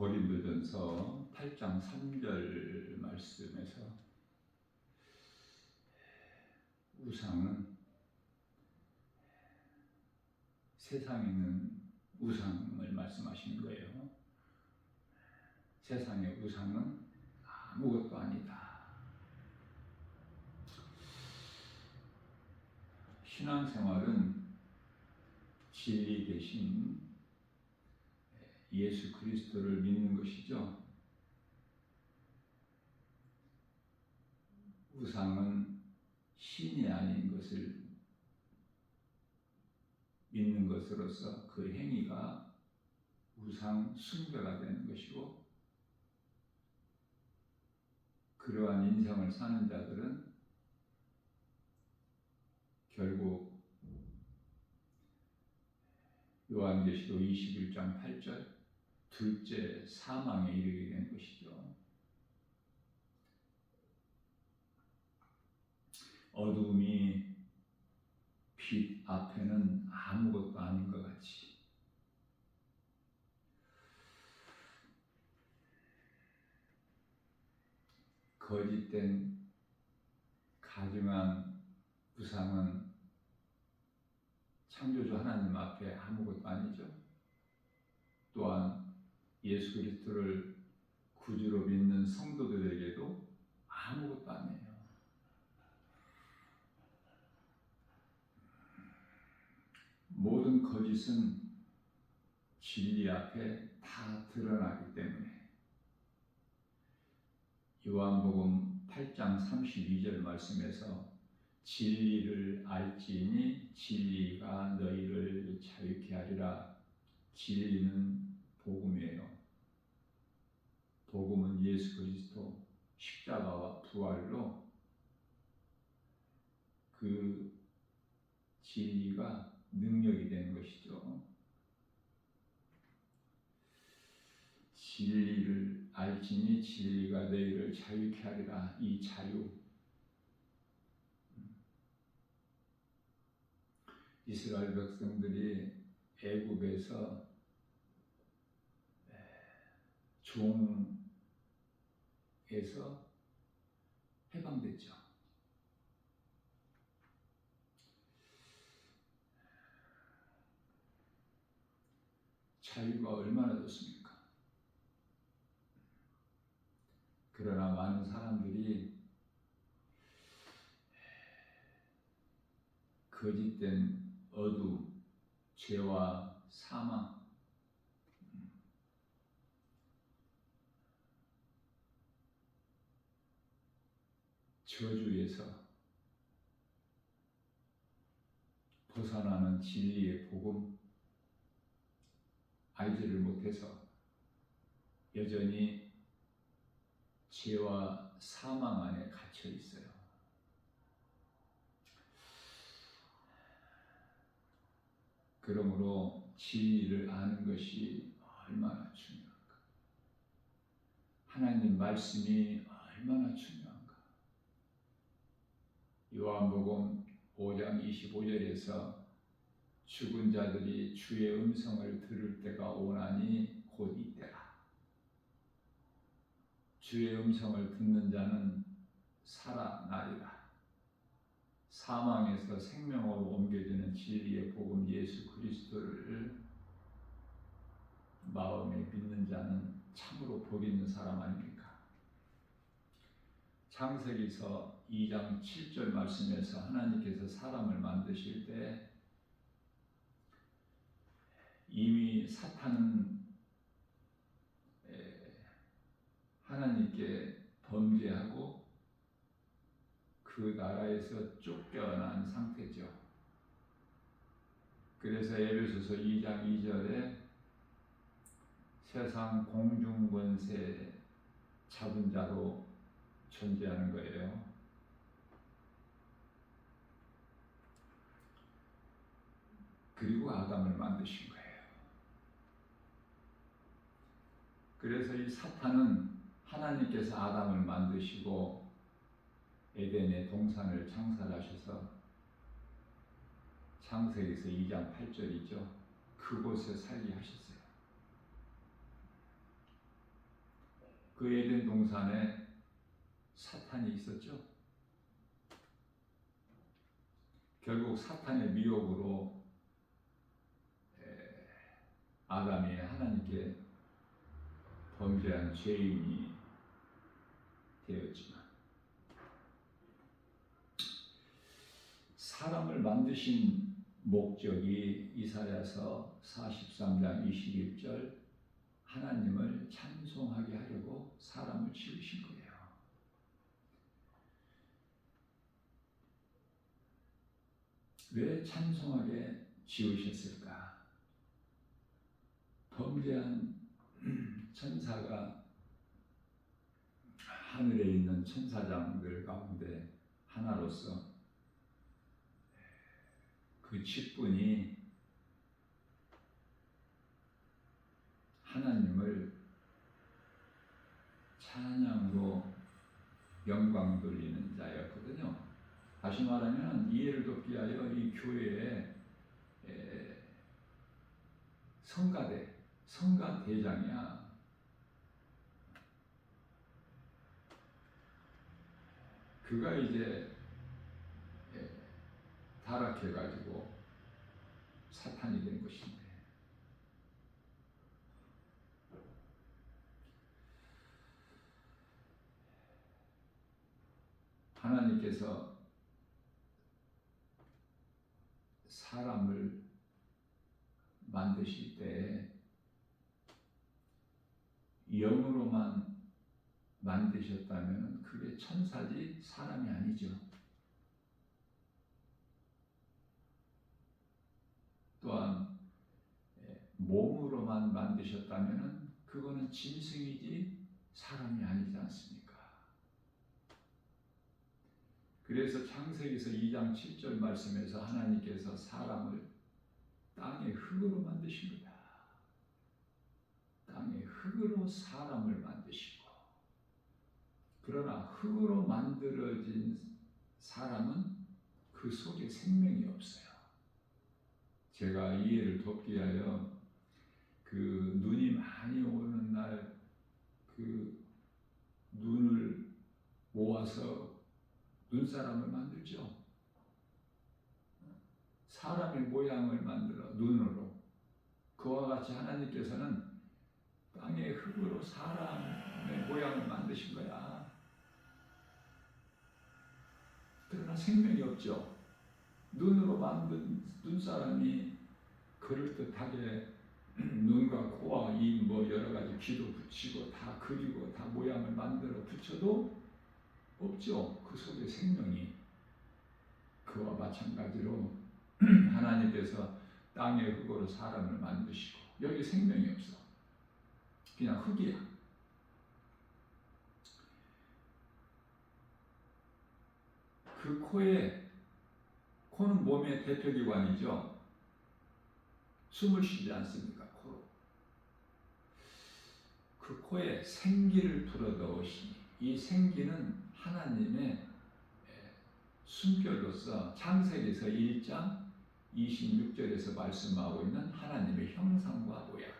고린도전서 8장 3절 말씀에서 우상은 세상에 있는 우상을 말씀하시는 거예요. 세상의 우상은 아무것도 아니다. 신앙생활은 진리 대신 예수 그리스도를 믿는 것이죠. 우상은 신이 아닌 것을 믿는 것으로서 그 행위가 우상 숭배가 되는 것이고, 그러한 인생을 사는 자들은 결국 요한계시록 21장 8절 둘째 사망에 이르게 된 것이죠. 어둠이 빛 앞에는 아무것도 아닌 것 같이 거짓된 가증한 우상은 창조주 하나님 앞에 아무것도 아니죠. 또한 예수 그리스도를 구주로 믿는 성도들에게도 아무것도 아니에요. 모든 거짓은 진리 앞에 다 드러나기 때문에 요한복음 8장 32절 말씀에서 진리를 알지니 진리가 너희를 자유케 하리라. 진리는 복음이에요. 복음은 예수 그리스도 십자가와 부활로 그 진리가 능력이 되는 것이죠. 진리를 알지니 진리가 너희를 자유케 하리라. 이 자유, 이스라엘 백성들이 애굽에서 종에서 해방됐죠. 자유가 얼마나 좋습니까? 그러나 많은 사람들이 거짓된 어둠, 죄와 사망, 저주에서 벗어나는 진리의 복음 알지를 못해서 여전히 죄와 사망 안에 갇혀 있어요. 그러므로 진리를 아는 것이 얼마나 중요한가. 하나님 말씀이 얼마나 중요한가. 요한복음 5장 25절에서 죽은 자들이 주의 음성을 들을 때가 오나니 곧 이때라. 주의 음성을 듣는 자는 살아나리라. 사망에서 생명으로 옮겨지는 진리의 복음 예수 그리스도를 마음에 믿는 자는 참으로 복 있는 사람 아닙니까? 창세기서 2장 7절 말씀에서 하나님께서 사람을 만드실 때 이미 사탄은 하나님께 범죄하고 그 나라에서 쫓겨난 상태죠. 그래서 에베소서 2장 2절에 세상 공중권세 잡은 자로 존재하는 거예요. 그리고 아담을 만드신 거예요. 그래서 이 사탄은 하나님께서 아담을 만드시고 에덴의 동산을 창설하셔서 창세기서 2장 8절이죠. 그곳에 살게 하셨어요. 그 에덴 동산에 사탄이 있었죠. 결국 사탄의 미혹으로 아담이 하나님께 범죄한 죄인이 되었지만, 사람을 만드신 목적이 이사야서 43장 21절 하나님을 찬송하게 하려고 사람을 지으신 거예요. 왜 찬송하게 지으셨을까? 범죄한 천사가 하늘에 있는 천사장들 가운데 하나로서 그 직분이 하나님을 찬양으로 영광 돌리는 자였거든요. 다시 말하면 이해를 돕기 위하여 이 교회의 성가대장이야. 그가 이제 타락해가지고 사탄이 된 것인데, 하나님께서 사람을 만드실 때 영으로만 만드셨다면 그게 천사지 사람이 아니죠. 또한 몸으로만 만드셨다면 그거는 짐승이지 사람이 아니지 않습니까? 그래서 창세기서 2장 7절 말씀에서 하나님께서 사람을 땅의 흙으로 만드신 거다. 땅의 흙으로 사람을 만드시고, 그러나 흙으로 만들어진 사람은 그 속에 생명이 없어요. 제가 이해를 돕기 위하여 그 눈이 많이 오는 날 그 눈을 모아서 눈사람을 만들죠. 사람의 모양을 만들어 눈으로. 그와 같이 하나님께서는 땅의 흙으로 사람의 모양을 만드신 거야. 그러나 생명이 없죠. 눈으로 만든 눈사람이 그럴듯하게 눈과 코와 입 여러 가지 귀도 붙이고 다 그리고 다 모양을 만들어 붙여도 없죠. 그 속에 생명이. 그와 마찬가지로 하나님께서 땅의 흙으로 사람을 만드시고 여기 생명이 없어. 그냥 흙이야. 그 코는 몸의 대표기관이죠. 숨을 쉬지 않습니까? 코로. 그 코에 생기를 불어넣으시니 이 생기는 하나님의 숨결로서 창세기서 1장 26절에서 말씀하고 있는 하나님의 형상과 모양.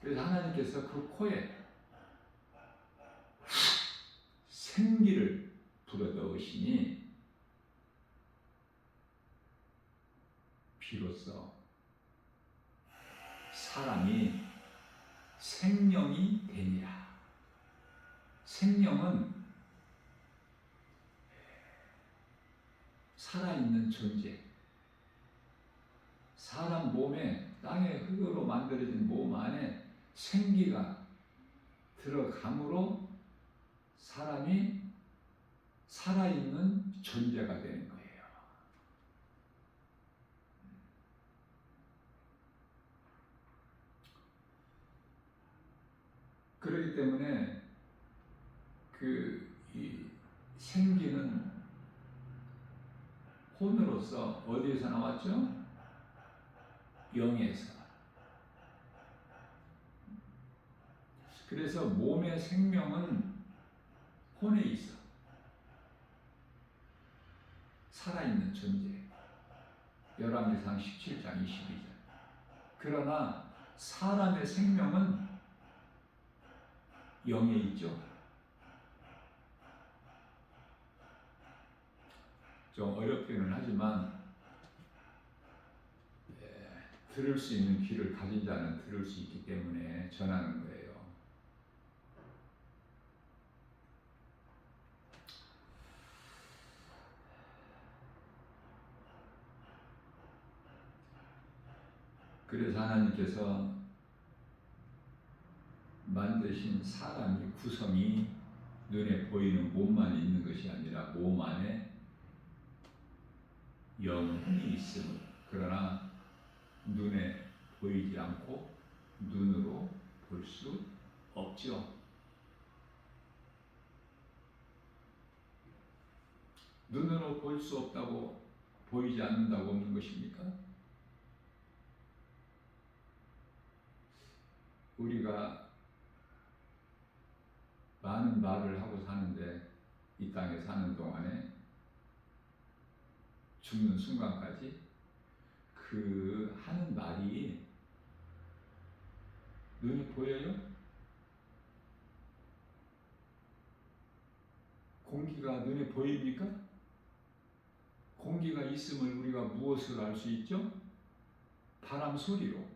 그래서 하나님께서 그 코에 생기를 불어넣으시니 비로소 사람이 생명이 되니라. 생명은 살아있는 존재. 사람 몸에 땅의 흙으로 만들어진 몸 안에 생기가 들어감으로 사람이 살아있는 존재가 되는 거예요. 그렇기 때문에 이 생기는 혼으로서 어디에서 나왔죠? 영에서. 그래서 몸의 생명은 혼에 있어. 살아있는 존재. 열왕기상 17장 22절. 그러나 사람의 생명은 영에 있죠. 좀 어렵기는 하지만 들을 수 있는 귀를 가진 자는 들을 수 있기 때문에 전하는 거예요. 그래서 하나님께서 만드신 사람의 구성이 눈에 보이는 몸만 있는 것이 아니라 몸 안에 영혼이 있음을, 그러나 눈에 보이지 않고 눈으로 볼 수 없죠. 눈으로 볼 수 없다고 보이지 않는다고 없는 것입니까? 우리가 많은 말을 하고 사는데 이 땅에 사는 동안에 죽는 순간까지 그 하는 말이 눈에 보여요? 공기가 눈에 보입니까? 공기가 있음을 우리가 무엇으로 알 수 있죠? 바람 소리로.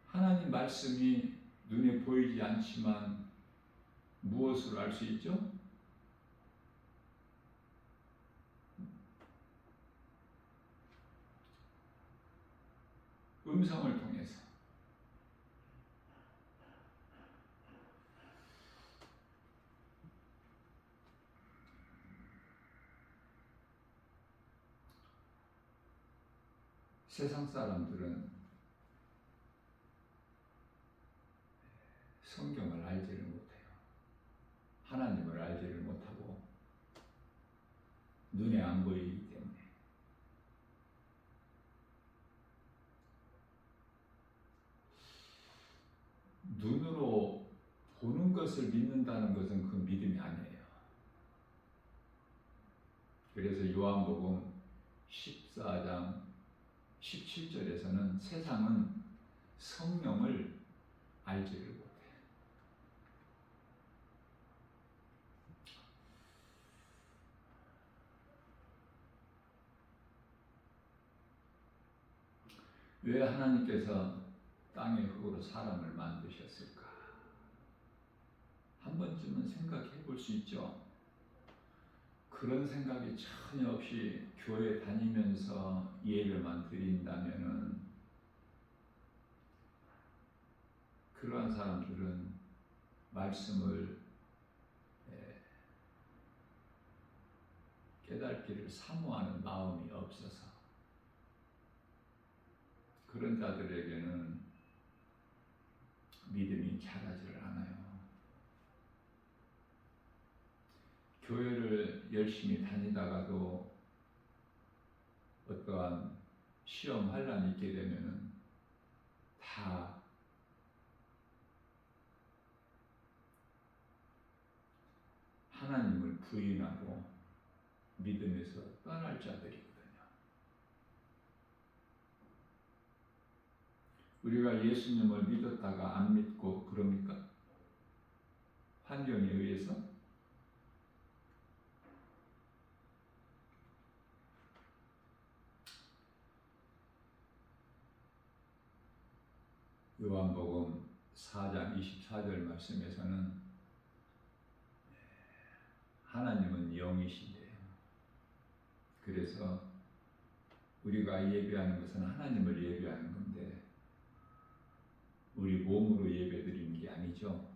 하나님 말씀이 눈에 보이지 않지만 무엇으로 알 수 있죠? 음성을 통해서. 세상 사람들은 성경을 알지를 못해요. 하나님을 알지를 못하고 눈에 안 보이기 때문에. 눈으로 보는 것을 믿는다는 것은 그 믿음이 아니에요. 그래서 요한복음 14장 17절에서는 세상은 성령을 알지를 못해요. 왜 하나님께서 땅의 흙으로 사람을 만드셨을까? 한 번쯤은 생각해 볼 수 있죠. 그런 생각이 전혀 없이 교회 다니면서 예배만 드린다면은 그러한 사람들은 말씀을 깨닫기를 사모하는 마음이 없어서 그런 자들에게는 믿음이 자라지를 않아요. 교회를 열심히 다니다가도 어떠한 시험 환란이 있게 되면은 다 하나님을 부인하고 믿음에서 떠날 자들이거든요. 우리가 예수님을 믿었다가 안 믿고 그럽니까? 환경에 의해서? 요한복음 4장 24절 말씀에서는 하나님은 영이신데요. 그래서 우리가 예배하는 것은 하나님을 예배하는 건데 우리 몸으로 예배드리는 게 아니죠.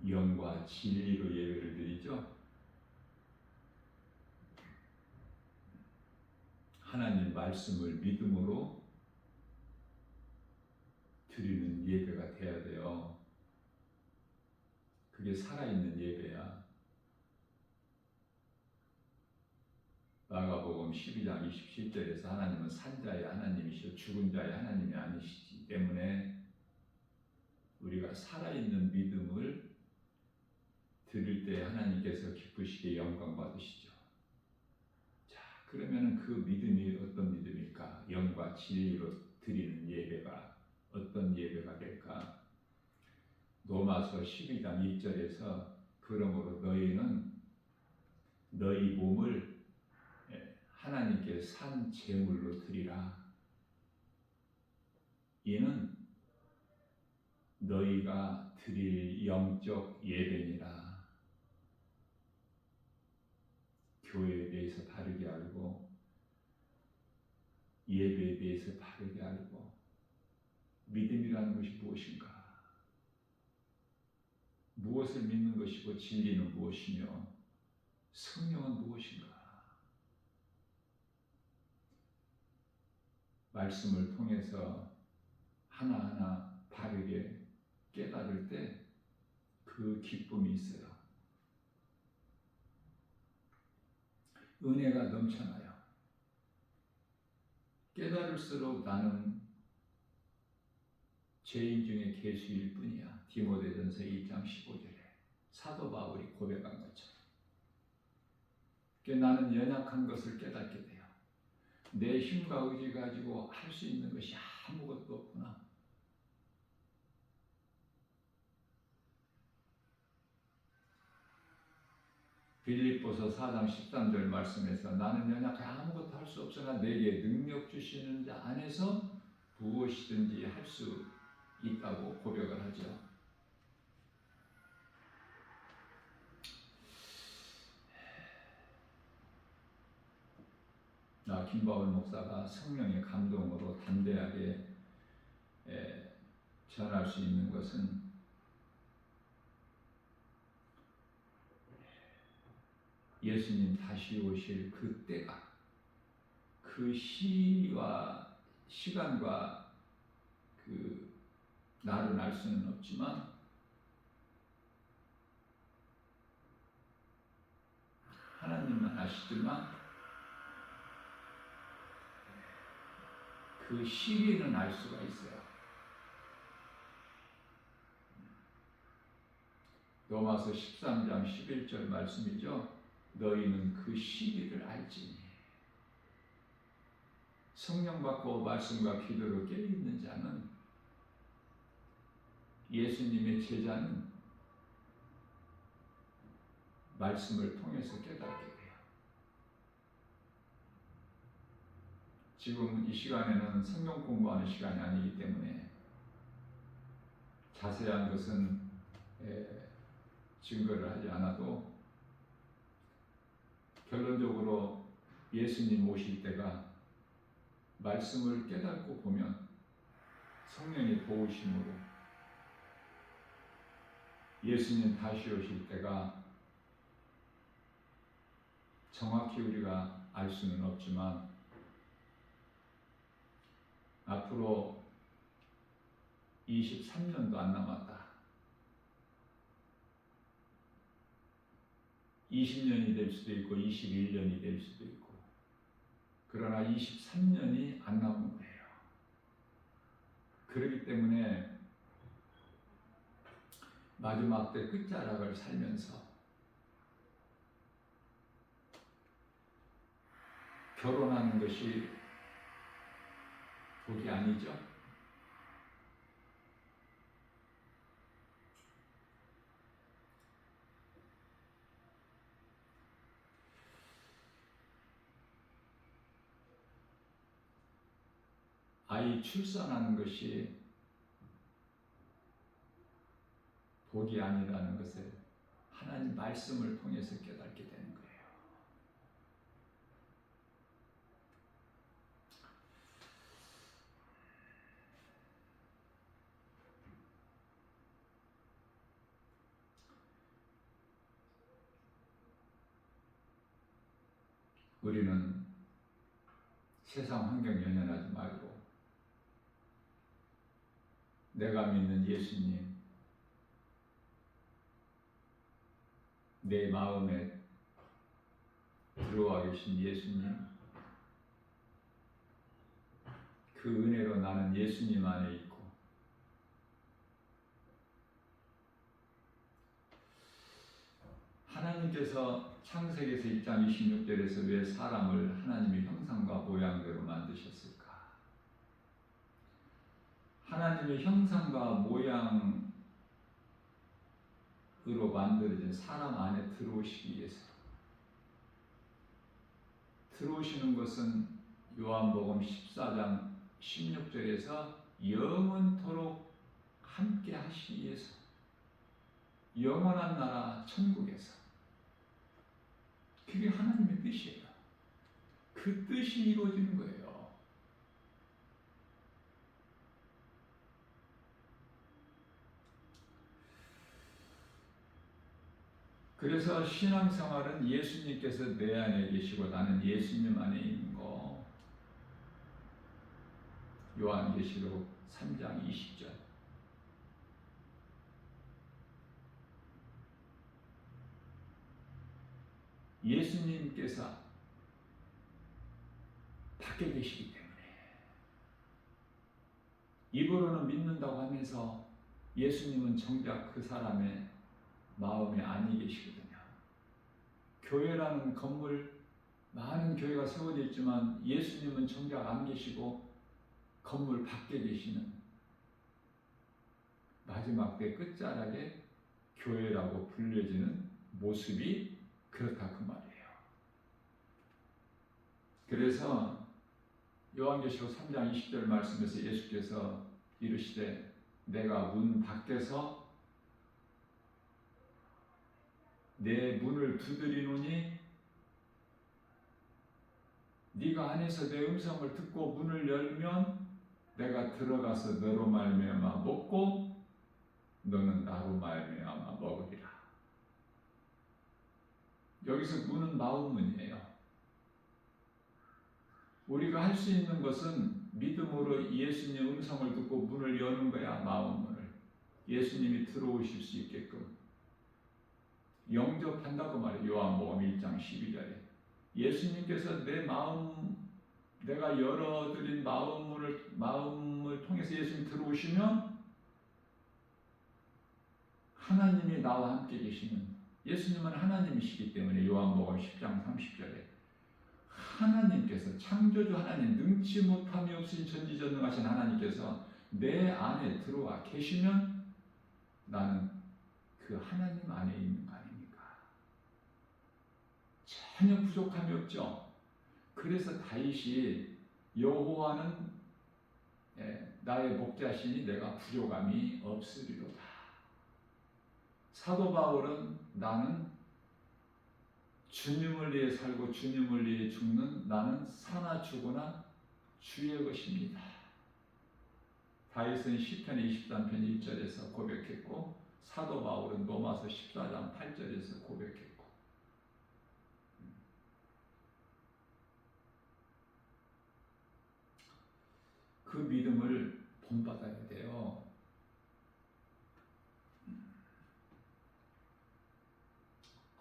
영과 진리로 예배를 드리죠. 하나님 말씀을 믿음으로 드리는 예배가 돼야 돼요. 그게 살아있는 예배야. 마가복음 12장 27절에서 하나님은 산자의 하나님이시오 죽은 자의 하나님이 아니시기 때문에 우리가 살아있는 믿음을 드릴 때 하나님께서 기쁘시게 영광 받으시죠. 자, 그러면 그 믿음이 어떤 믿음일까? 영과 진리로 드리는 예배가 어떤 예배가 될까? 로마서 12장 1절에서 그러므로 너희는 너희 몸을 하나님께 산 제물로 드리라. 이는 너희가 드릴 영적 예배니라. 교회에 대해서 바르게 알고 예배에 대해서 바르게 알고 믿음이라는 것이 무엇인가? 무엇을 믿는 것이고 진리는 무엇이며 성령은 무엇인가? 말씀을 통해서 하나하나 바르게 깨달을 때 그 기쁨이 있어요. 은혜가 넘쳐나요. 깨달을수록 나는 죄인 중에 괴수일 뿐이야. 디모데전서 1장 15절에 사도 바울이 고백한 것처럼. 나는 연약한 것을 깨닫게 돼요. 내 힘과 의지 가지고 할 수 있는 것이 아무것도 없구나. 빌립보서 4장 13절 말씀에서 나는 연약해 아무것도 할 수 없으나 내게 능력 주시는 자 안에서 무엇이든지 할 수 있다고 고백을 하죠. 김바울 목사가 성령의 감동으로 담대하게 전할 수 있는 것은 예수님 다시 오실 그 때가 그 시와 시간과 그 날은 알 수는 없지만 하나님만 아시지만 그 시기는 알 수가 있어요. 로마서 13장 11절 말씀이죠. 너희는 그 시기를 알지니. 성령 받고 말씀과 기도로 깨어있는 자는 예수님의 제자는 말씀을 통해서 깨닫게 돼요. 지금 이 시간에는 성경 공부하는 시간이 아니기 때문에 자세한 것은 증거를 하지 않아도 결론적으로 예수님 오실 때가 말씀을 깨닫고 보면 성령의 도우심으로 예수님 다시 오실 때가 정확히 우리가 알 수는 없지만 앞으로 23년도 안 남았다. 20년이 될 수도 있고 21년이 될 수도 있고 그러나 23년이 안 남은 거예요. 그렇기 때문에 마지막 때 끝자락을 살면서 결혼하는 것이 복이 아니죠. 아이 출산하는 것이 복이 아니라는 것을 하나님 말씀을 통해서 깨닫게 되는 거예요. 우리는 세상 환경 연연하지 말고 내가 믿는 예수님, 내 마음에 들어와 계신 예수님, 그 은혜로 나는 예수님 안에 있고 하나님께서 창세기에서 1장 26절에서 왜 사람을 하나님의 형상과 모양대로 만드셨을까? 하나님의 형상과 모양으로 만들어진 사람 안에 들어오시기 위해서. 들어오시는 것은 요한복음 14장 16절에서 영원토록 함께 하시기 위해서, 영원한 나라 천국에서. 그게 하나님의 뜻이에요. 그 뜻이 이루어지는 거예요. 그래서 신앙생활은 예수님께서 내 안에 계시고 나는 예수님 안에 있는 거. 요한계시록 3장 20절. 예수님께서 밖에 계시기 때문에 입으로는 믿는다고 하면서 예수님은 정작 그 사람의 마음에 안이 계시거든요. 교회라는 건물, 많은 교회가 세워져 있지만 예수님은 정작 안 계시고 건물 밖에 계시는, 마지막 때 끝자락에 교회라고 불려지는 모습이 그렇다 그 말이에요. 그래서 요한계시록 3장 20절 말씀에서 예수께서 이르시되 내가 문 밖에서 내 문을 두드리노니 네가 안에서 내 음성을 듣고 문을 열면 내가 들어가서 너로 말미암아 먹고 너는 나로 말미암아 먹으리라. 여기서 문은 마음문이에요. 우리가 할 수 있는 것은 믿음으로 예수님의 음성을 듣고 문을 여는 거야. 마음문을 예수님이 들어오실 수 있게끔 영접한다고 말해요. 요한복음 1장 12절에 예수님께서 내 마음, 내가 열어드린 마음을 통해서 예수님 들어오시면 하나님이 나와 함께 계시는, 예수님은 하나님이시기 때문에 요한복음 10장 30절에 하나님께서, 창조주 하나님, 능치 못함이 없으신 전지전능하신 하나님께서 내 안에 들어와 계시면 나는 그 하나님 안에 있는 거 아닙니까? 전혀 부족함이 없죠. 그래서 다윗이 여호와는 나의 목자시니 내가 부족함이 없으리로다. 사도 바울은 나는 주님을 위해 살고 주님을 위해 죽는, 나는 사나 죽으나 주의 것입니다. 다윗은 시편 23편 1절에서 고백했고 사도 바울은 로마서 14장 8절에서 고백했고, 그 믿음을 본받아야 돼요.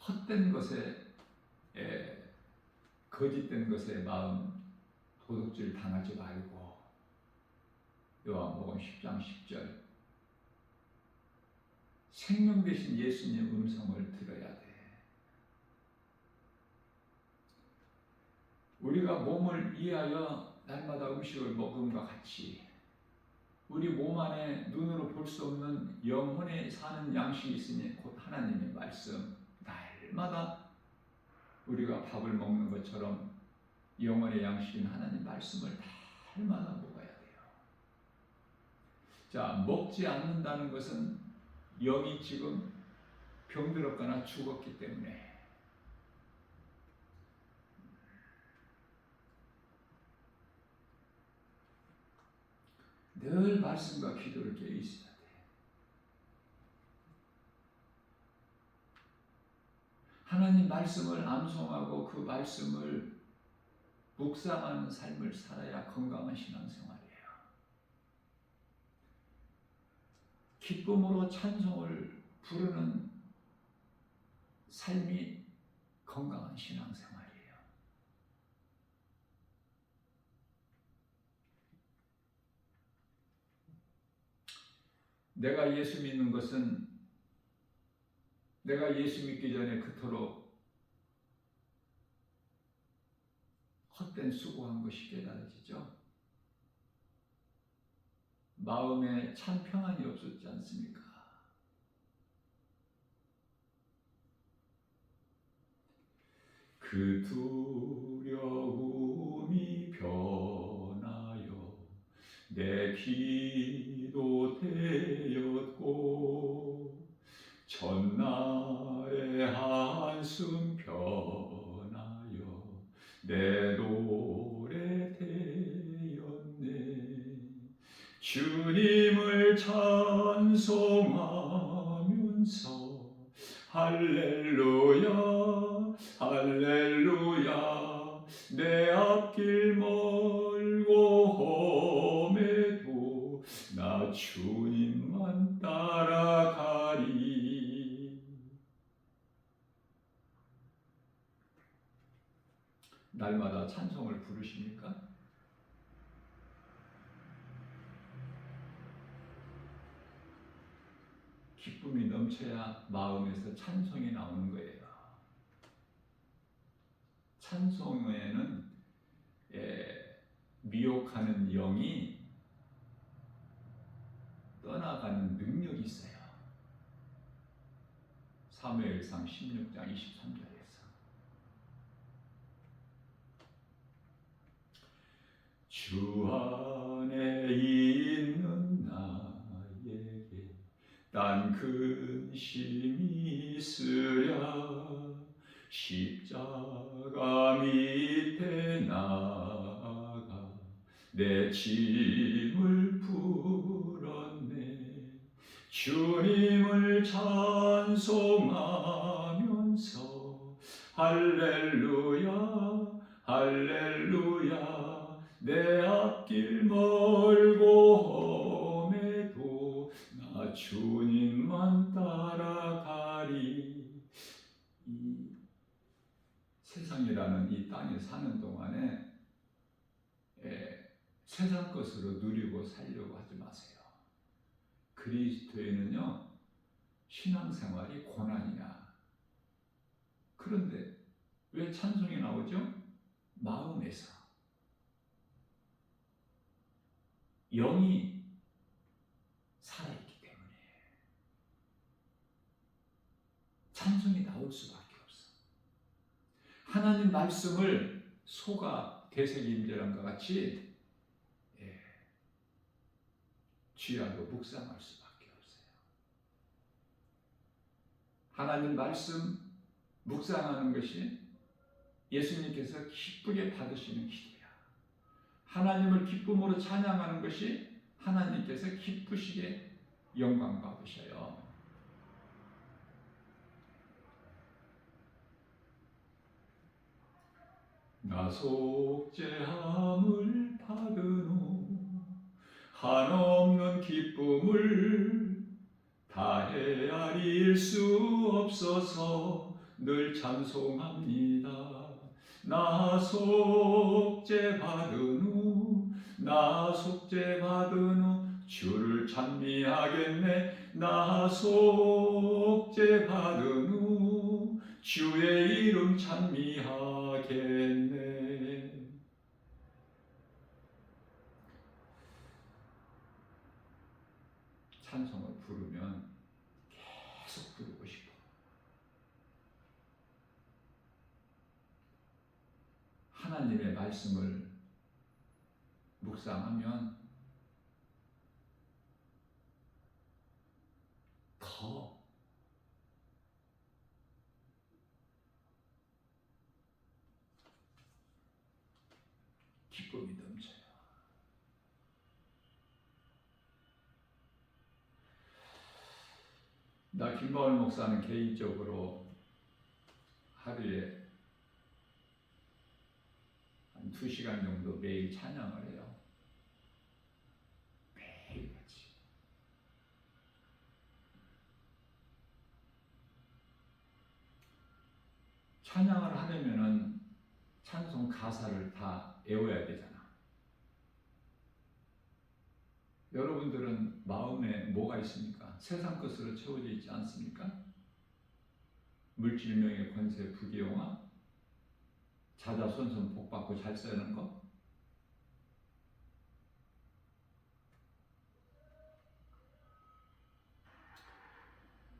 헛된 것에, 거짓된 것에 마음 도둑질 당하지 말고 요한복음 10장 10절 생명 되신 예수님 음성을 들어야 돼. 우리가 몸을 이해하여 날마다 음식을 먹음과 같이 우리 몸 안에 눈으로 볼 수 없는 영혼에 사는 양식이 있으니 곧 하나님의 말씀, 날마다 우리가 밥을 먹는 것처럼 영혼의 양식인 하나님 말씀을 날마다 먹어야 돼요. 자, 먹지 않는다는 것은 영이 지금 병들었거나 죽었기 때문에, 늘 말씀과 기도를 깨어 있어야 돼. 하나님 말씀을 암송하고 그 말씀을 묵상하는 삶을 살아야 건강한 신앙생활이에요. 기쁨으로 찬송을 부르는 삶이 건강한 신앙생활이에요. 내가 예수 믿는 것은 내가 예수 믿기 전에 그토록 헛된 수고한 것이 깨달아지죠. 마음에 참 평안이 없었지 않습니까? 그 두려움이 변하여 내 기도 되었고 전날의 한숨 변하여 내 노래 되었네. 주님을 찬송하면서 할렐루야 할렐루야 내 앞길 멀고 험해도 나 주님만 따라가리. 날마다 찬송을 부르십니까? 기쁨이 넘쳐야 마음에서 찬송이 나오는 거예요. 찬송에는 미혹하는 영이 떠나가는 능력이 있어요. 사무엘상 16장 23절에서 주 안에 있는 나에게 딴 근심이 있으랴 십자가 밑에 나가 내 짐을 풀었네. 주님을 찬송하면서 할렐루야 할렐루야 내 앞길 멀고 험해도 나 주님만 따라가리. 이 세상이라는 이 땅에 사는 동안에 세상 것으로 누리고 살려고 하지 마세요. 그리스도에는요 신앙생활이 고난이야. 그런데 왜 찬송이 나오죠? 마음에서 영이 살아있기 때문에 찬송이 나올 수밖에 없어. 하나님 말씀을 소가 되새김질한것 같이 쥐하고 묵상할 수밖에 없어요. 하나님 말씀 묵상하는 것이 예수님께서 기쁘게 받으시는 기도야. 하나님을 기쁨으로 찬양하는 것이 하나님께서 기쁘시게 영광 받으셔요. 나 속죄함을 받은 후 한없는 기쁨을 다 헤아릴 수 없어서 늘 찬송합니다. 나 속죄받은 후 주를 찬미하겠네. 나 속죄받은 후 주의 이름 찬미하겠네. 찬송을 부르면 계속 부르고 싶어. 하나님의 말씀을 묵상하면 더 기쁨이 넘쳐요. 나 김바울 목사는 개인적으로 하루에 한 2시간 정도 매일 찬양을 해요. 매일같이. 찬양을 하려면은 찬송 가사를 다 외워야 되잖아. 여러분들은 마음에 뭐가 있습니까? 세상 것으로 채워져 있지 않습니까? 물질명예 권세 부귀영화, 자자손손 복받고 잘 사는 거,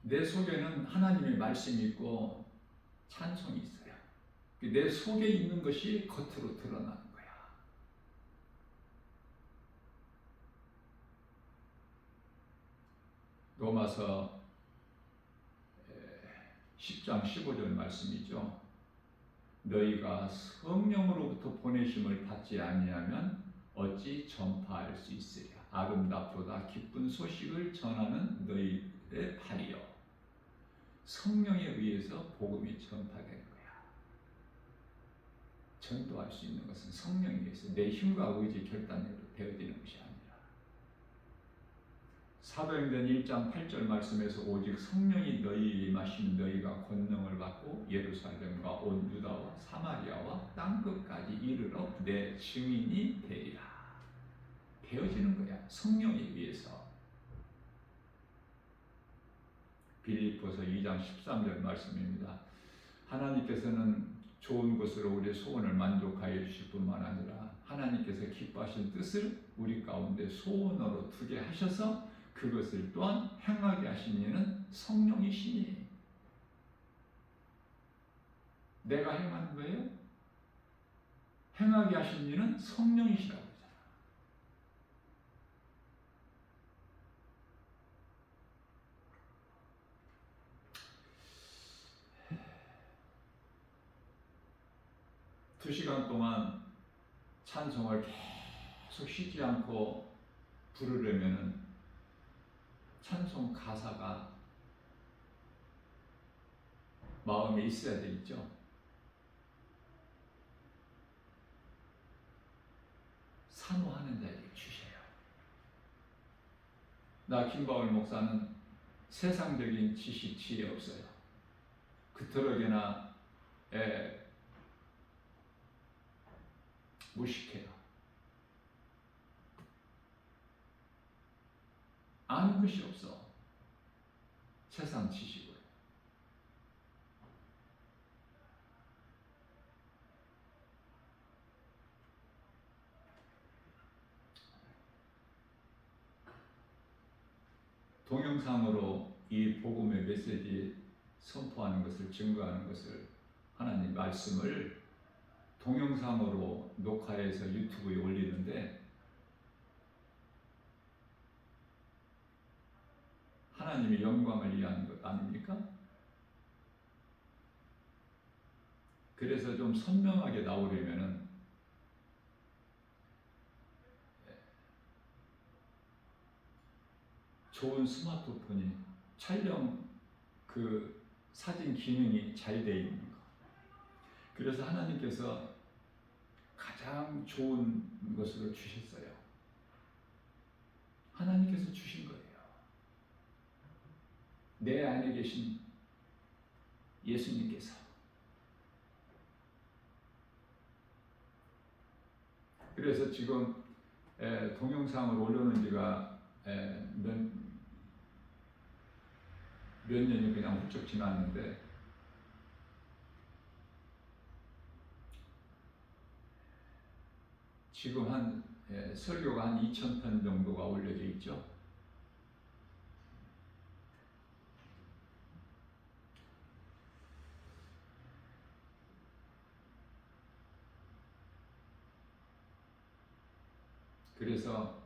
내 속에는 하나님의 말씀이 있고 찬송이 있어요. 내 속에 있는 것이 겉으로 드러나는 거야. 로마서 10장 15절 말씀이죠. 너희가 성령으로부터 보내심을 받지 아니하면 어찌 전파할 수 있으랴. 아름답도다 기쁜 소식을 전하는 너희의 발이여. 성령에 의해서 복음이 전파되는 거야. 전도할 수 있는 것은 성령에 의해서 내 힘과 의지 결단으로 되어지는 것이 아니라, 사도행전 1장 8절 말씀에서 오직 성령이 너희에 임하시면 너희가 권능을 받고 예루살렘과 온 유다와 사마리아와 땅끝까지 이르러 내 증인이 되리라. 되어지는 거야. 성령에 의해서. 빌립보서 2장 13절 말씀입니다. 하나님께서는 좋은 것으로 우리의 소원을 만족하여 주실 뿐만 아니라 하나님께서 기뻐하신 뜻을 우리 가운데 소원으로 두게 하셔서 그것을 또한 행하게 하신 이는 성령이시니. 내가 행하는 거예요? 행하게 하신 이는 성령이시라고 하잖아. 두 시간 동안 찬송을 계속 쉬지 않고 부르려면은 찬송 가사가 마음에 있어야 되겠죠. 사모하는 자에게 주셔요. 나 김바울 목사는 세상적인 지식, 지혜 없어요. 그토록이나 무식해요. 아는 것이 없어. 세상 지식을. 동영상으로 이 복음의 메시지 선포하는 것을, 증거하는 것을, 하나님 말씀을 동영상으로 녹화해서 유튜브에 올리는데 하나님의 영광을 위한 것 아닙니까? 그래서 좀 선명하게 나오려면은 좋은 스마트폰이, 촬영 그 사진 기능이 잘 되어 있는 거. 그래서 하나님께서 가장 좋은 것으로 주셨어요. 하나님께서 주신 거예요. 내 안에 계신 예수님께서. 그래서 지금 동영상을 올려놓은 지가 몇 년이 그냥 훌쩍 지났는데 지금 설교가 한 2,000편 정도가 올려져 있죠. 그래서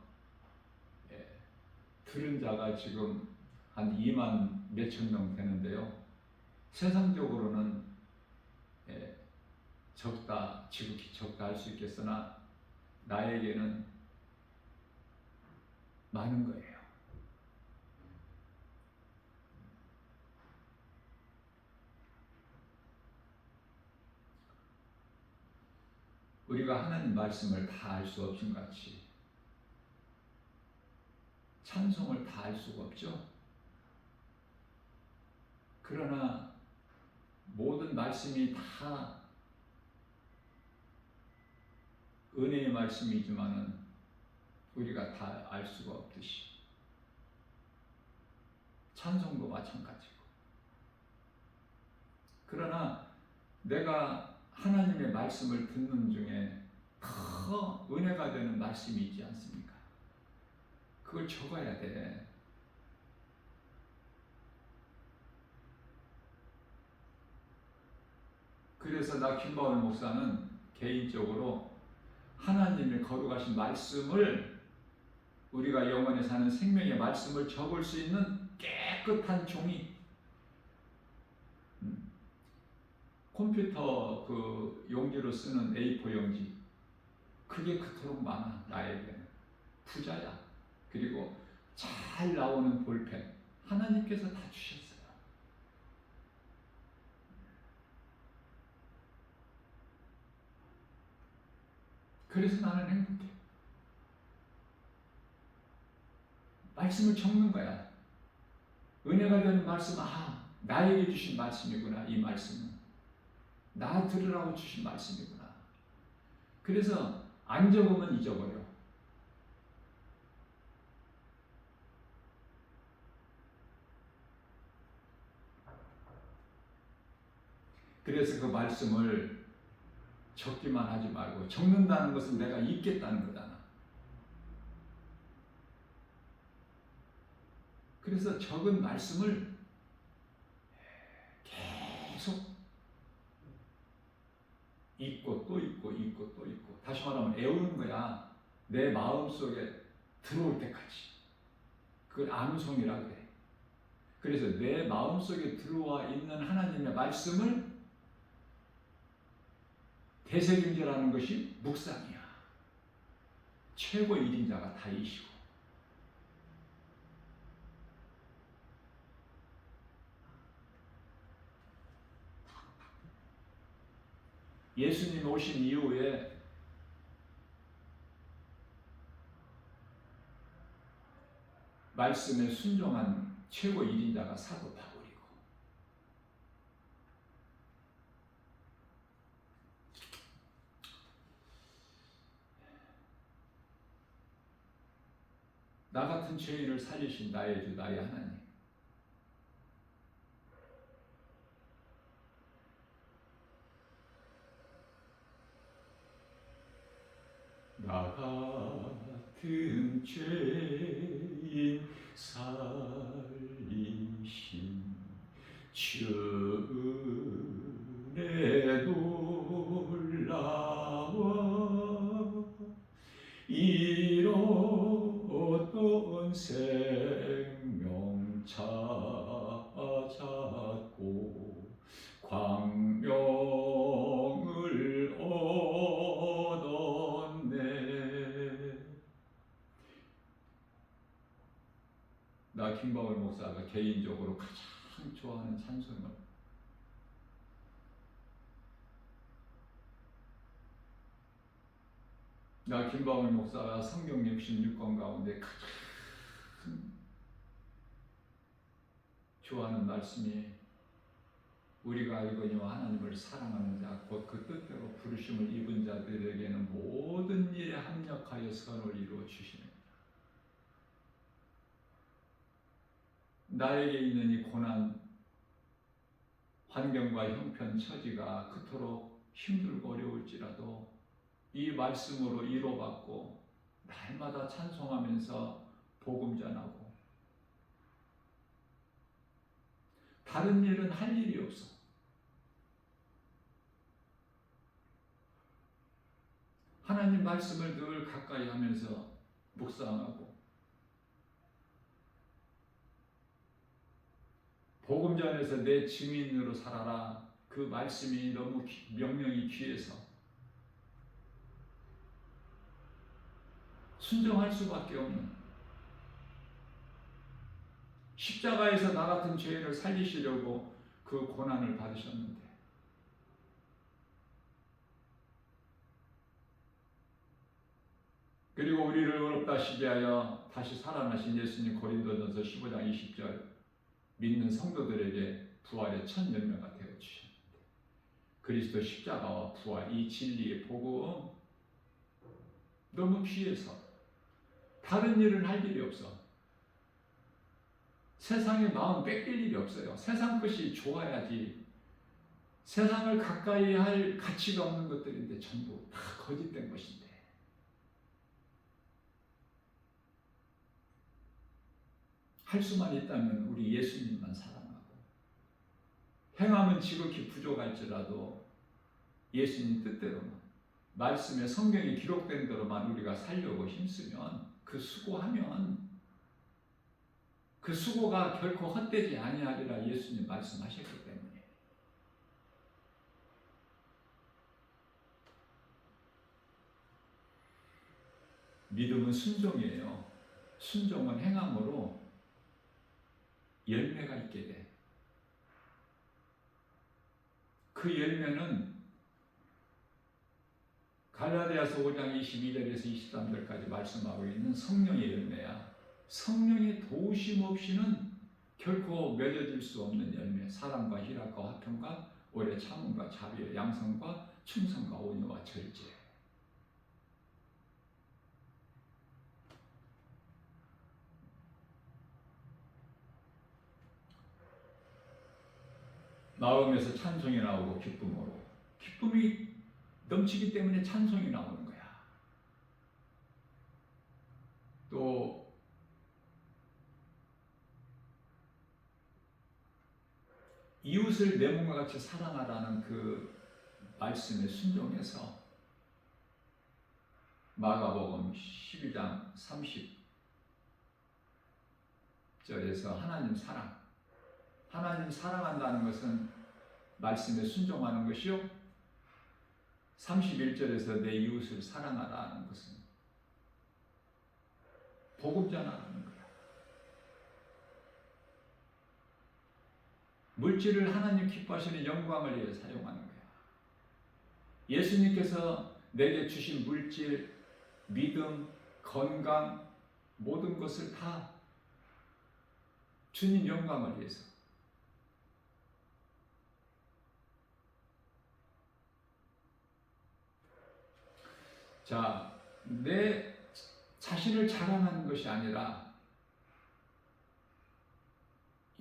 들은 자가 지금 한 2만 몇천 명 되는데요. 세상적으로는 적다, 지극히 적다 할 수 있겠으나 나에게는 많은 거예요. 우리가 하나님 말씀을 다 알 수 없음 같이 찬송을 다 알 수가 없죠. 그러나 모든 말씀이 다 은혜의 말씀이지만은 우리가 다 알 수가 없듯이 찬송도 마찬가지고 그러나 내가 하나님의 말씀을 듣는 중에 더 은혜가 되는 말씀이 있지 않습니까? 그걸 적어야 돼. 그래서 나 김바울 목사는 개인적으로 하나님의 거룩하신 말씀을, 우리가 영원에 사는 생명의 말씀을 적을 수 있는 깨끗한 종이, 컴퓨터 그 용지로 쓰는 A4 용지, 그게 그토록 많아. 나에게는 부자야. 그리고 잘 나오는 볼펜, 하나님께서 다 주셨어요. 그래서 나는 행복해. 말씀을 적는 거야. 은혜가 되는 말씀, 나에게 주신 말씀이구나. 이 말씀은 나 들으라고 주신 말씀이구나. 그래서 안 적으면 잊어버려. 그래서 그 말씀을 적기만 하지 말고, 적는다는 것은 내가 읽겠다는 거잖아. 그래서 적은 말씀을 계속 읽고 또 읽고 읽고 또 읽고, 다시 말하면 애우는 거야. 내 마음속에 들어올 때까지. 그걸 암송이라고 해. 그래서 내 마음속에 들어와 있는 하나님의 말씀을 되새김질하는 것이 묵상이야. 최고 1인자가 다윗이고, 예수님 오신 이후에 말씀에 순종한 최고 1인자가 사도 바울이고, 나 같은 죄인을 살리신 나의 주, 나의 하나님. 나 같은 죄인 살리신 주 은혜 놀라워, 잃었던 생명 찾았고 광명을 얻었네. 나 김바울 목사가 개인적으로 가장 좋아하는 찬송을, 나 김바울 목사가 성경 66권 가운데 가장 좋아하는 말씀이, 우리가 알거니와 하나님을 사랑하는 자 곧 그 뜻대로 부르심을 입은 자들에게는 모든 일에 합력하여 선을 이루어 주시느니라. 나에게 있는 이 고난, 환경과 형편, 처지가 그토록 힘들고 어려울지라도 이 말씀으로 위로받고 날마다 찬송하면서 복음 전하고, 다른 일은 할 일이 없어. 하나님 말씀을 늘 가까이 하면서 묵상하고, 복음 전에서 내 증인으로 살아라. 그 말씀이 너무 명령이 귀해서 순종할 수밖에 없는, 십자가에서 나 같은 죄인을 살리시려고 그 고난을 받으셨는데, 그리고 우리를 의롭다 시게 하여 다시 살아나신 예수님, 고린도전서 15장 20절, 믿는 성도들에게 부활의 첫 열매가 되어 주셨는데, 그리스도 십자가와 부활, 이 진리의 복음 너무 귀해서 다른 일은 할 일이 없어. 세상의 마음 뺏길 일이 없어요. 세상 것이 좋아야지 세상을 가까이 할 가치가 없는 것들인데 전부 다 거짓된 것인데, 할 수만 있다면 우리 예수님만 사랑하고, 행함은 지극히 부족할지라도 예수님 뜻대로만, 말씀에 성경에 기록된 대로만 우리가 살려고 힘쓰면, 그 수고하면 그 수고가 결코 헛되지 아니하리라 예수님 말씀하셨기 때문에. 믿음은 순종이에요. 순종은 행함으로 열매가 있게 돼. 그 열매는 갈라디아서 5장 22절에서 23절까지 말씀하고 있는 성령의 열매야. 성령의 도우심 없이는 결코 맺어질 수 없는 열매, 사랑과 희락과 화평과 오래 참음과 자비와 양성과 충성과 온유와 절제. 마음에서 찬송이 나오고 기쁨으로, 기쁨이 넘치기 때문에 찬송이 나오는 거야. 또 이웃을 내 몸과 같이 사랑하라는 그 말씀에 순종해서 마가복음 12장 30절에서 하나님 사랑한다는 것은 말씀에 순종하는 것이요, 31절에서 내 이웃을 사랑하라는 것은 복음 전하는 거야. 물질을 하나님 기뻐하시는 영광을 위해 사용하는 거야. 예수님께서 내게 주신 물질, 믿음, 건강, 모든 것을 다 주님 영광을 위해서. 자, 내 자신을 자랑하는 것이 아니라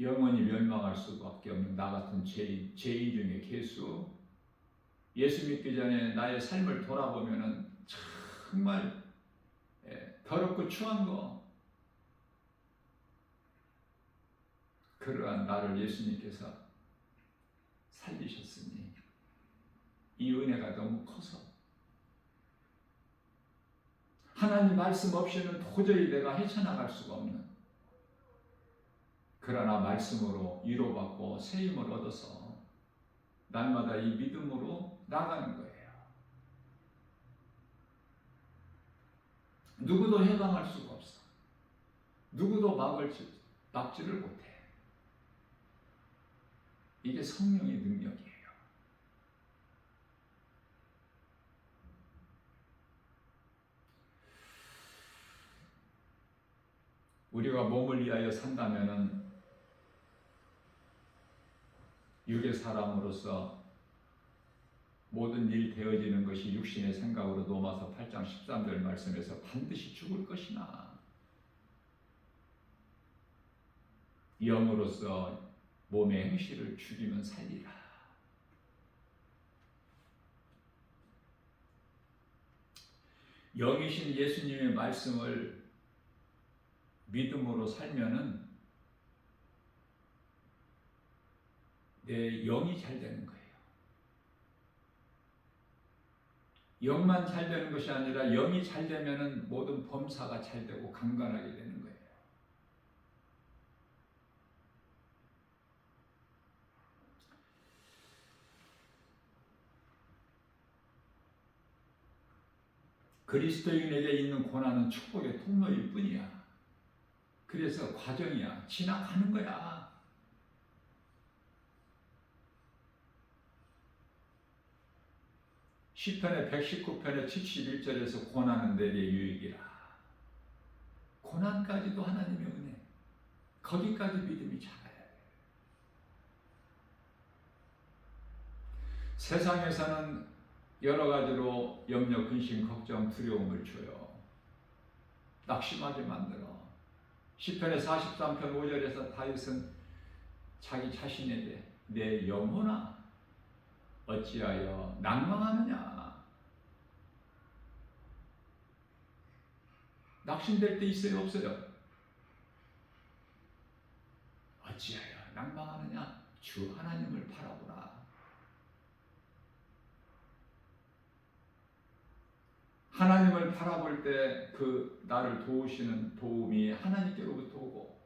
영원히 멸망할 수밖에 없는 나 같은 죄인 중에 괴수, 예수 믿기 전에 나의 삶을 돌아보면은 정말 더럽고 추한 거, 그러한 나를 예수님께서 살리셨으니 이 은혜가 너무 커서 하나님 말씀 없이는 도저히 내가 헤쳐나갈 수가 없는, 그러나 말씀으로 위로받고 세임을 얻어서 날마다 이 믿음으로 나가는 거예요. 누구도 해방할 수가 없어. 누구도 막지를 못해. 이게 성령의 능력이에요. 우리가 몸을 위하여 산다면은 육의 사람으로서 모든 일이 되어지는 것이 육신의 생각으로 로마서 8장 13절 말씀에서 반드시 죽을 것이나, 영으로서 몸의 행실을 죽이면 살리라. 영이신 예수님의 말씀을 믿음으로 살면은 내 영이 잘 되는 거예요. 영만 잘 되는 것이 아니라 영이 잘 되면은 모든 범사가 잘 되고 강건하게 되는 거예요. 그리스도인에게 있는 고난은 축복의 통로일 뿐이야. 그래서 과정이야. 지나가는 거야. 시편의 119편의 71절에서 고난은 내게 유익이라. 고난까지도 하나님의 은혜. 거기까지 믿음이 작아야 돼. 세상에서는 여러 가지로 염려, 근심, 걱정, 두려움을 줘요. 낙심하게 만들어. 시편의 43편 5절에서 다윗은 자기 자신에게 내 영혼아, 어찌하여 낭망하느냐? 낙심될 때 있어요, 없어요? 어찌하여 낭망하느냐? 주 하나님을 바라보라. 하나님을 바라볼 때 그 나를 도우시는 도움이 하나님께로부터 오고,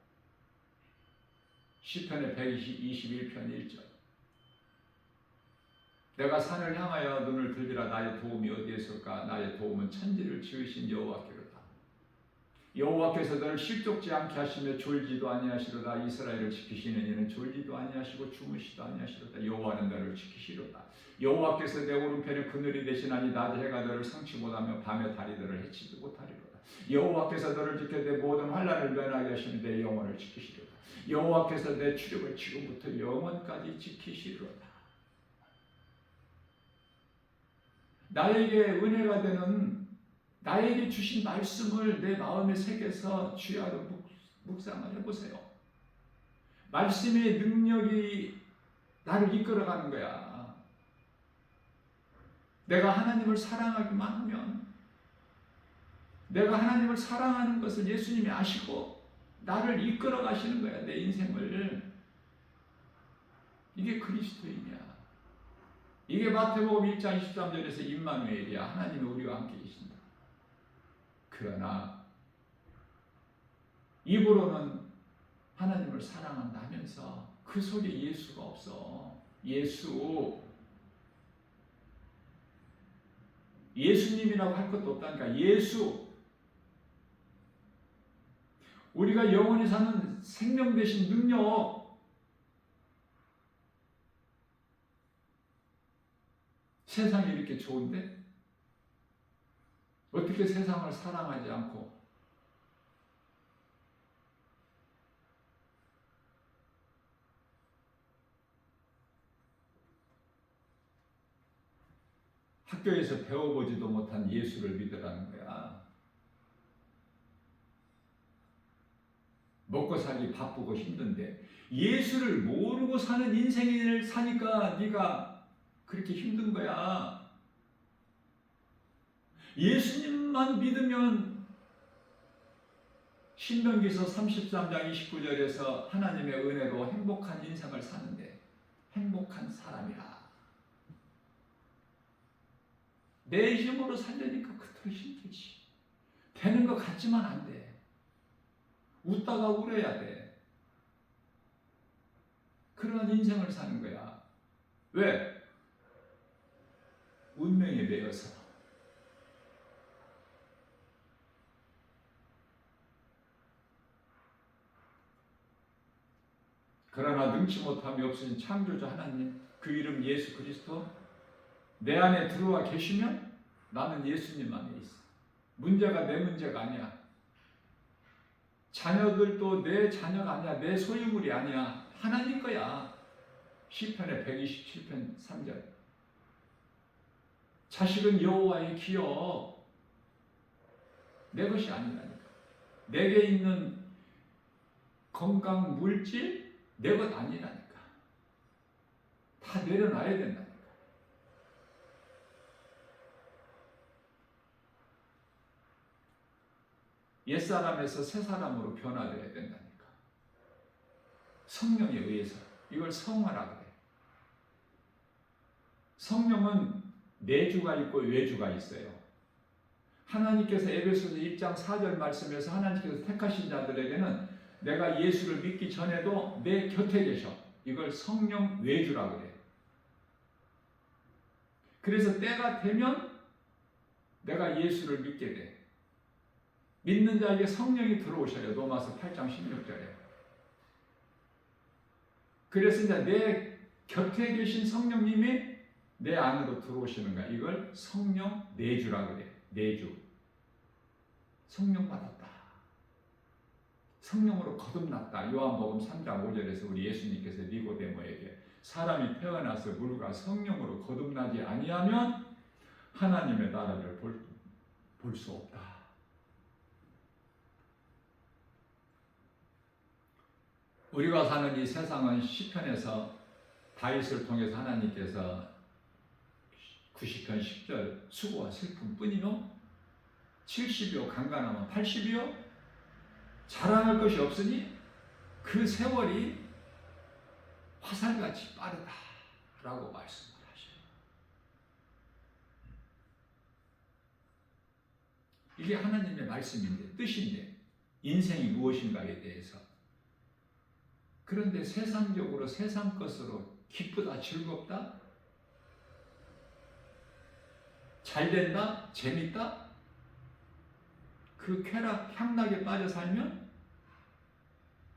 시편의 121편 1절, 내가 산을 향하여 눈을 들리라. 나의 도움이 어디에 있을까? 나의 도움은 천지를 지으신 여호와께로다. 여호와께서 너를 실족지 않게 하시며 졸지도 아니하시로다. 이스라엘을 지키시는 이는 졸지도 아니하시고 주무시도 아니하시로다. 여호와는 너를 지키시로다. 여호와께서 내 오른편에 그늘이 되시나니 낮에 해가 너를 상치 못하며 밤에 달이 너를 해치지 못하리로다. 여호와께서 너를 지켜 내 모든 환난을 면하게 하시며 내 영혼을 지키시리로다. 여호와께서 내 출입을 지금부터 영원까지 지키시리로다. 나에게 은혜가 되는, 나에게 주신 말씀을 내 마음에 새겨서 주야로 묵상을 해보세요. 말씀의 능력이 나를 이끌어가는 거야. 내가 하나님을 사랑하기만 하면, 내가 하나님을 사랑하는 것을 예수님이 아시고 나를 이끌어 가시는 거야. 내 인생을. 이게 그리스도인이야. 이게 마태복음 1장 23절에서 임마누엘이야. 하나님이 우리와 함께 계신다. 그러나 입으로는 하나님을 사랑한다면서 그 속에 예수가 없어. 예수님이라고 할 것도 없다니까. 예수. 우리가 영원히 사는 생명 되신 능력, 세상이 이렇게 좋은데 어떻게 세상을 사랑하지 않고 학교에서 배워보지도 못한 예수를 믿으라는 거야. 먹고 살기 바쁘고 힘든데 예수를 모르고 사는 인생을 사니까 네가 그렇게 힘든 거야. 예수님만 믿으면 신명기서 33장 29절에서 하나님의 은혜로 행복한 인생을 사는데 행복한 사람이라. 내 힘으로 살려니까 그토록 힘들지. 되는 것 같지만 안 돼. 웃다가 울어야 돼. 그런 인생을 사는 거야. 왜? 운명에 매여서. 그러나 능치 못함이 없으신 창조주 하나님, 그 이름 예수 그리스도, 내 안에 들어와 계시면 나는 예수님 안에 있어. 문제가 내 문제가 아니야. 자녀들도 내 자녀가 아니야. 내 소유물이 아니야. 하나님 거야. 시편의 127편 3절. 자식은 여호와의 기여. 내 것이 아니라니까. 내게 있는 건강, 물질 내 것 아니라니까. 다 내려놔야 된다니까. 옛사람에서 새사람으로 변화되어야 된다니까. 성령에 의해서. 이걸 성화라고 그래. 성령은 내주가 있고 외주가 있어요. 하나님께서 에베소서 1장 4절 말씀에서 하나님께서 택하신 자들에게는 내가 예수를 믿기 전에도 내 곁에 계셔. 이걸 성령 외주라고 그래. 그래서 때가 되면 내가 예수를 믿게 돼. 믿는 자에게 성령이 들어오셔요. 로마서 8장 16절에. 그래서 이제 내 곁에 계신 성령님이 내 안으로 들어오시는 거야. 이걸 성령 내주라고 그래. 내주. 성령 받았다. 성령으로 거듭났다. 요한복음 3장 5절에서 우리 예수님께서 니고데모에게 사람이 태어나서 물과 성령으로 거듭나지 아니하면 하나님의 나라를 볼 수 없다. 우리가 사는 이 세상은 시편에서 다윗을 통해서 하나님께서 90편 10절 수고와 슬픔뿐이요 70이요 강간하면 80이요 자랑할 것이 없으니 그 세월이 화살같이 빠르다라고 말씀을 하셔요. 이게 하나님의 말씀인데 뜻인데 인생이 무엇인가에 대해서 그런데 세상적으로 세상 것으로 기쁘다 즐겁다 잘 된다 재밌다 그 쾌락 향락에 빠져 살면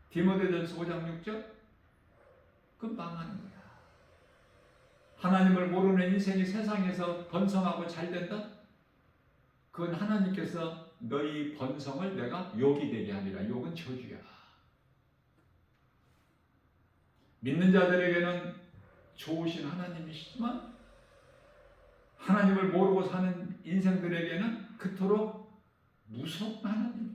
디모데전서 5장 6절 그건 망하는 거야. 하나님을 모르는 인생이 세상에서 번성하고 잘 된다? 그건 하나님께서 너희 번성을 내가 욕이 되게 하리라. 욕은 저주야. 믿는 자들에게는 좋으신 하나님이시지만 하나님을 모르고 사는 인생들에게는 그토록 무서운 하나님.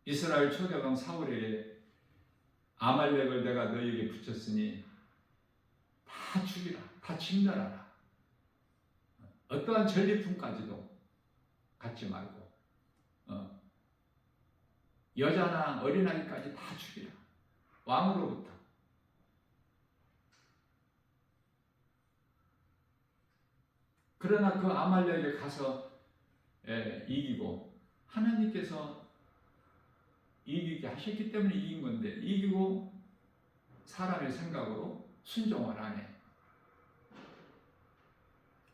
이스라엘 초대왕 사울에게 아말렉을 내가 너희에게 붙였으니 다 죽이라, 다 진멸하라. 어떠한 전리품까지도 갖지 말고 여자나 어린아이까지 다 죽이라. 왕으로부터. 그러나 그 아말렉에 가서 이기고 하나님께서 이기게 하셨기 때문에 이긴 건데 이기고 사람의 생각으로 순종을 안 해.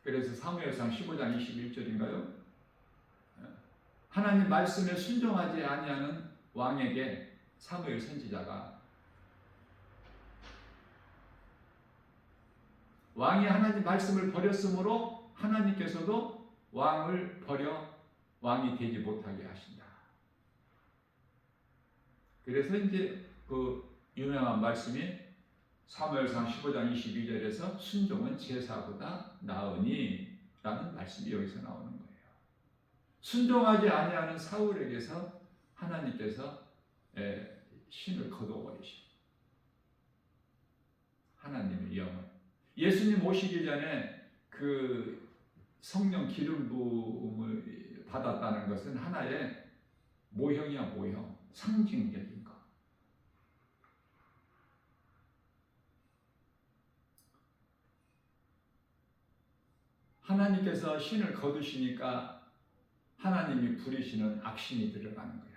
그래서 사무엘상 15장 21절인가요? 하나님 말씀에 순종하지 아니하는 왕에게 사무엘 선지자가 왕이 하나님 말씀을 버렸으므로 하나님께서도 왕을 버려 왕이 되지 못하게 하신다. 그래서 이제 그 유명한 말씀이 사무엘상 15장 22절에서 순종은 제사보다 나으니 라는 말씀이 여기서 나오는 거예요. 순종하지 아니하는 사울에게서 하나님께서 신을 거둬버리셔. 하나님의 영을. 예수님 오시기 전에 그 성령 기름 부음을 받았다는 것은 하나의 모형이야, 모형. 상징적인 것. 하나님께서 신을 거두시니까 하나님이 부리시는 악신이 들어가는 거야.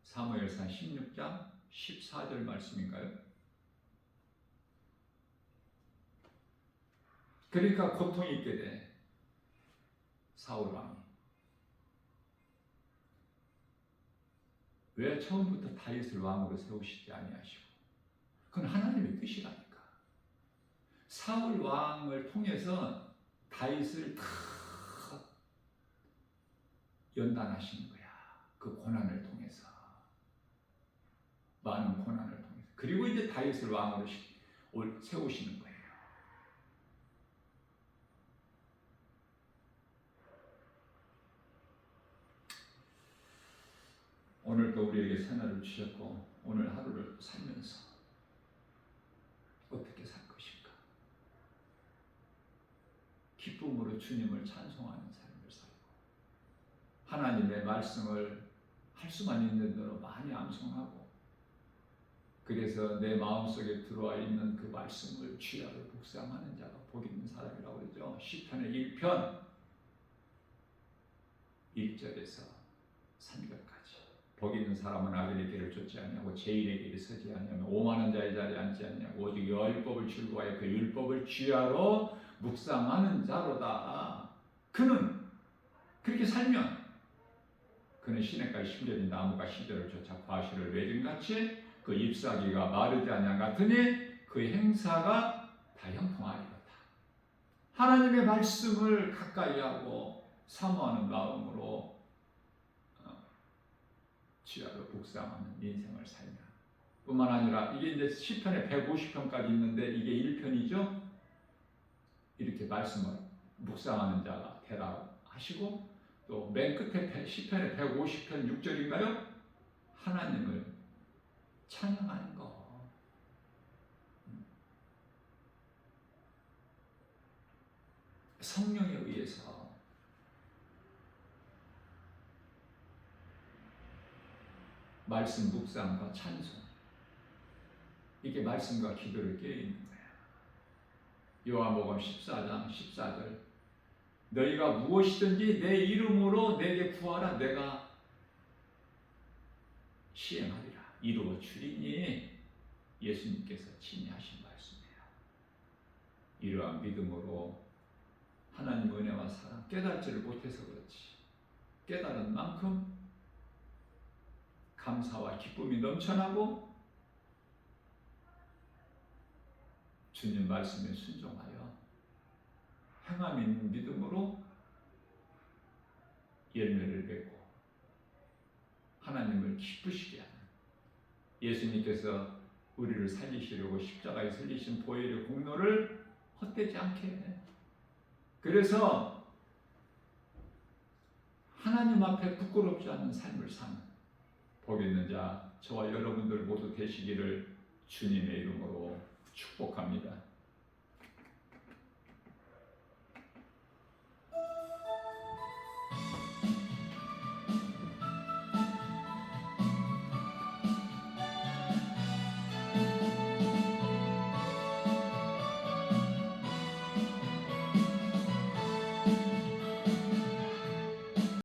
사무엘상 16장 14절 말씀인가요? 그러니까 고통이 있게 돼. 사울 왕이. 왜 처음부터 다윗을 왕으로 세우시지 아니하시고? 그건 하나님의 뜻이라니까. 사울 왕을 통해서 다윗을 다 연단하시는 거야. 그 고난을 통해서. 많은 고난을 통해서. 그리고 이제 다윗을 왕으로 세우시는 거예요. 오늘도 우리에게 새날을 주셨고 오늘 하루를 살면서 어떻게 살 것인가? 기쁨으로 주님을 찬송하는 삶을 살고 하나님의 말씀을 할 수만 있는 대로 많이 암송하고 그래서 내 마음속에 들어와 있는 그 말씀을 주야로 묵상하는 자가 복 있는 사람이라고 그러죠. 시편의 1편 1절에서 3절까지 복 있는 사람은 악인의 길을 쫓지 아니하고 죄인의 길에 서지 아니하며 오만한 자의 자리에 앉지 아니하고 오직 율법을 즐거워하여 그 율법을 주야로 묵상하는 자로다. 그는 그렇게 살면 그는 시냇가에 심겨진 나무가 시절을 쫓아 과실을 맺은같이 그 잎사귀가 마르지 아니한 같으니 그 행사가 다 형통하리로다. 하나님의 말씀을 가까이 하고 사모하는 마음으로 주야로 묵상하는 인생을 살면 뿐만 아니라 이게 이제 시편에 150편까지 있는데 이게 1편이죠. 이렇게 말씀을 묵상하는 자가 되라 하시고 또 맨 끝에 시편의 150편 6절인가요? 하나님을 찬양하는 거. 성령에 의해서 말씀 묵상과 찬송, 이게 말씀과 기도를 깨어있는 거야. 요한복음 14장 14절, 너희가 무엇이든지 내 이름으로 내게 구하라, 내가 시행하리라, 이루어 주리니, 예수님께서 친히 하신 말씀이에요. 이러한 믿음으로 하나님 은혜와 사랑 깨닫지를 못해서 그렇지, 깨달은 만큼 감사와 기쁨이 넘쳐나고 주님 말씀에 순종하여 행함 있는 믿음으로 열매를 맺고 하나님을 기쁘시게 하는, 예수님께서 우리를 살리시려고 십자가에 살리신 보혈의 공로를 헛되지 않게 해. 그래서 하나님 앞에 부끄럽지 않은 삶을 사는 복 있는 자 저와 여러분들 모두 되시기를 주님의 이름으로 축복합니다.